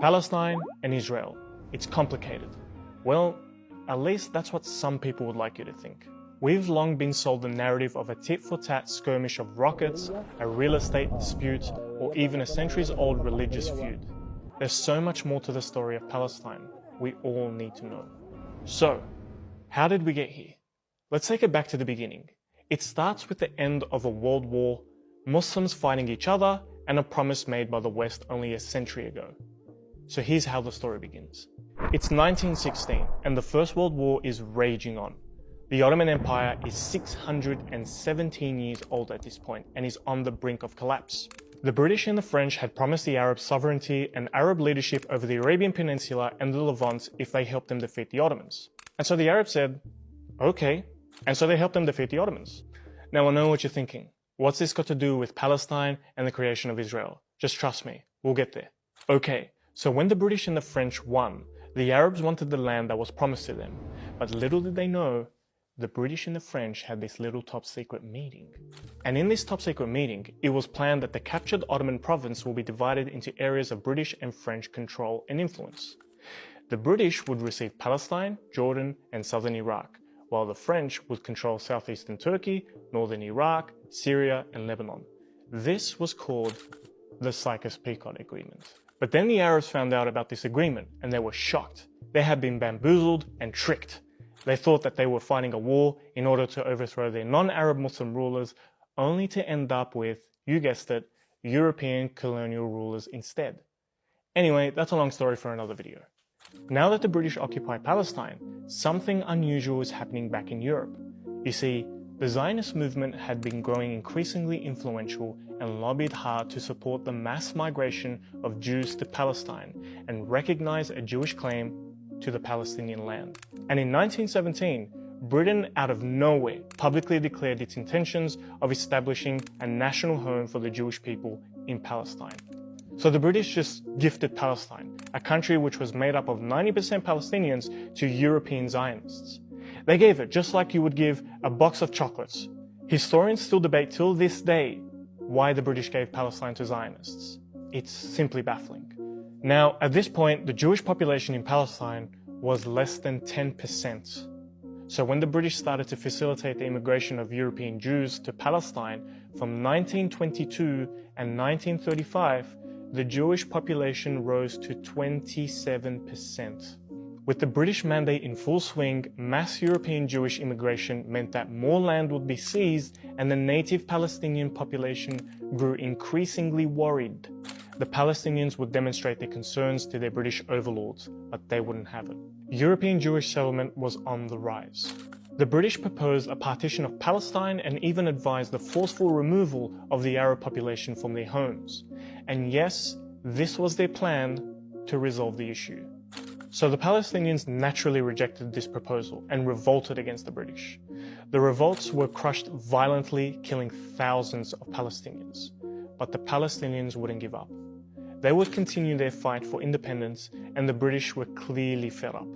Palestine and Israel. It's complicated. Well, at least that's what some people would like you to think. We've long been sold the narrative of a tit-for-tat skirmish of rockets, a real estate dispute, or even a centuries-old religious feud. There's so much more to the story of Palestine we all need to know. So, how did we get here? Let's take it back to the beginning. It starts with the end of a world war, Muslims fighting each other, and a promise made by the West only a century ago. So here's how the story begins. It's 1916, and the First World War is raging on. The Ottoman Empire is 617 years old at this point and is on the brink of collapse. The British and the French had promised the Arabs sovereignty and Arab leadership over the Arabian Peninsula and the Levant if they helped them defeat the Ottomans. And so the Arabs said, okay. And so they helped them defeat the Ottomans. Now I know what you're thinking. What's this got to do with Palestine and the creation of Israel? Just trust me, we'll get there. Okay, so when the British and the French won, the Arabs wanted the land that was promised to them. But little did they know, the British and the French had this little top secret meeting. And in this top secret meeting, it was planned that the captured Ottoman province will be divided into areas of British and French control and influence. The British would receive Palestine, Jordan, and southern Iraq, while the French would control southeastern Turkey, northern Iraq, Syria, and Lebanon. This was called the Sykes-Picot Agreement. But then the Arabs found out about this agreement and they were shocked. They had been bamboozled and tricked. They thought that they were fighting a war in order to overthrow their non-Arab Muslim rulers, only to end up with, you guessed it, European colonial rulers instead. Anyway, that's a long story for another video. Now that the British occupy Palestine, something unusual is happening back in Europe. You see, the Zionist movement had been growing increasingly influential and lobbied hard to support the mass migration of Jews to Palestine and recognize a Jewish claim to the Palestinian land. And in 1917, Britain out of nowhere publicly declared its intentions of establishing a national home for the Jewish people in Palestine. So the British just gifted Palestine, a country which was made up of 90% Palestinians, to European Zionists. They gave it just like you would give a box of chocolates. Historians still debate till this day why the British gave Palestine to Zionists. It's simply baffling. Now, at this point, the Jewish population in Palestine was less than 10%. So when the British started to facilitate the immigration of European Jews to Palestine from 1922 and 1935, the Jewish population rose to 27%. With the British mandate in full swing, mass European Jewish immigration meant that more land would be seized and the native Palestinian population grew increasingly worried. The Palestinians would demonstrate their concerns to their British overlords, but they wouldn't have it. European Jewish settlement was on the rise. The British proposed a partition of Palestine and even advised the forceful removal of the Arab population from their homes. And yes, this was their plan to resolve the issue. So the Palestinians naturally rejected this proposal and revolted against the British. The revolts were crushed violently, killing thousands of Palestinians. But the Palestinians wouldn't give up. They would continue their fight for independence, and the British were clearly fed up.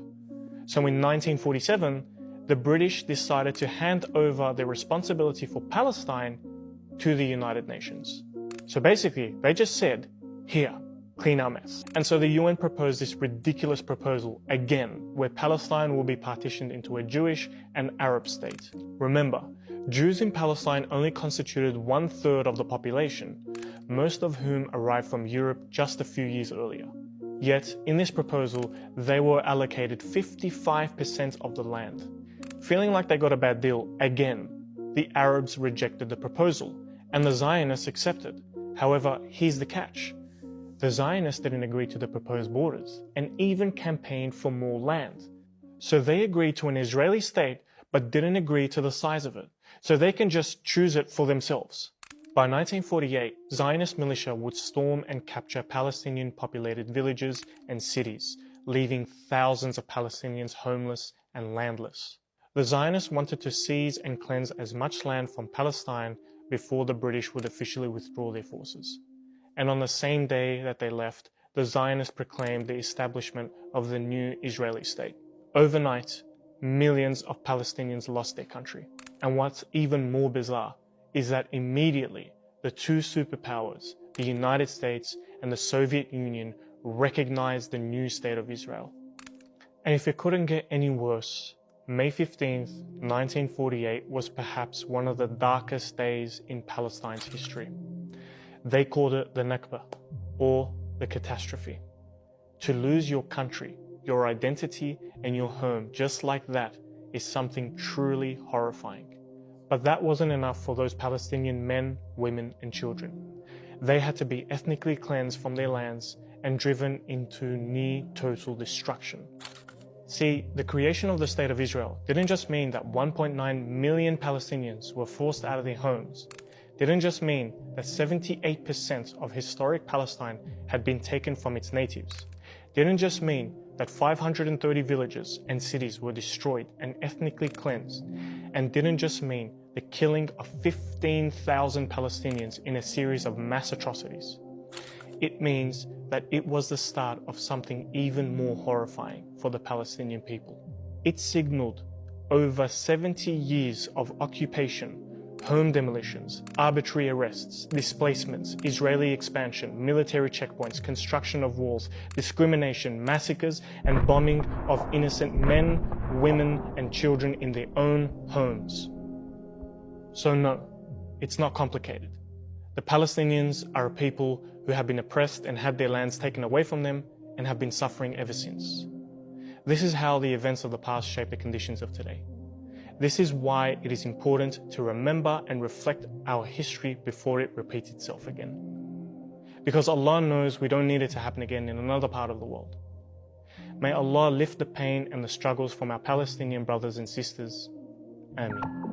So in 1947, the British decided to hand over their responsibility for Palestine to the United Nations. So basically, they just said, here, clean our mess. And so the UN proposed this ridiculous proposal again, where Palestine will be partitioned into a Jewish and Arab state. Remember, Jews in Palestine only constituted 1/3 of the population, most of whom arrived from Europe just a few years earlier. Yet, in this proposal, they were allocated 55% of the land. Feeling like they got a bad deal again, the Arabs rejected the proposal, and the Zionists accepted. However, here's the catch. The Zionists didn't agree to the proposed borders, and even campaigned for more land. So they agreed to an Israeli state, but didn't agree to the size of it, so they can just choose it for themselves. By 1948, Zionist militia would storm and capture Palestinian-populated villages and cities, leaving thousands of Palestinians homeless and landless. The Zionists wanted to seize and cleanse as much land from Palestine before the British would officially withdraw their forces. And on the same day that they left, the Zionists proclaimed the establishment of the new Israeli state. Overnight, millions of Palestinians lost their country. And what's even more bizarre is that immediately the two superpowers, the United States and the Soviet Union, recognize the new state of Israel. And if it couldn't get any worse, May 15th, 1948 was perhaps one of the darkest days in Palestine's history. They called it the Nakba, or the catastrophe. To lose your country, your identity, and your home just like that is something truly horrifying. But that wasn't enough for those Palestinian men, women, and children. They had to be ethnically cleansed from their lands and driven into near total destruction. See, the creation of the State of Israel didn't just mean that 1.9 million Palestinians were forced out of their homes. Didn't just mean that 78% of historic Palestine had been taken from its natives. Didn't just mean that 530 villages and cities were destroyed and ethnically cleansed. And didn't just mean the killing of 15,000 Palestinians in a series of mass atrocities. It means that it was the start of something even more horrifying for the Palestinian people. It signaled over 70 years of occupation, home demolitions, arbitrary arrests, displacements, Israeli expansion, military checkpoints, construction of walls, discrimination, massacres, and bombing of innocent men, women, and children in their own homes. So no, it's not complicated. The Palestinians are a people who have been oppressed and had their lands taken away from them and have been suffering ever since. This is how the events of the past shape the conditions of today. This is why it is important to remember and reflect our history before it repeats itself again. Because Allah knows we don't need it to happen again in another part of the world. May Allah lift the pain and the struggles from our Palestinian brothers and sisters. Ameen.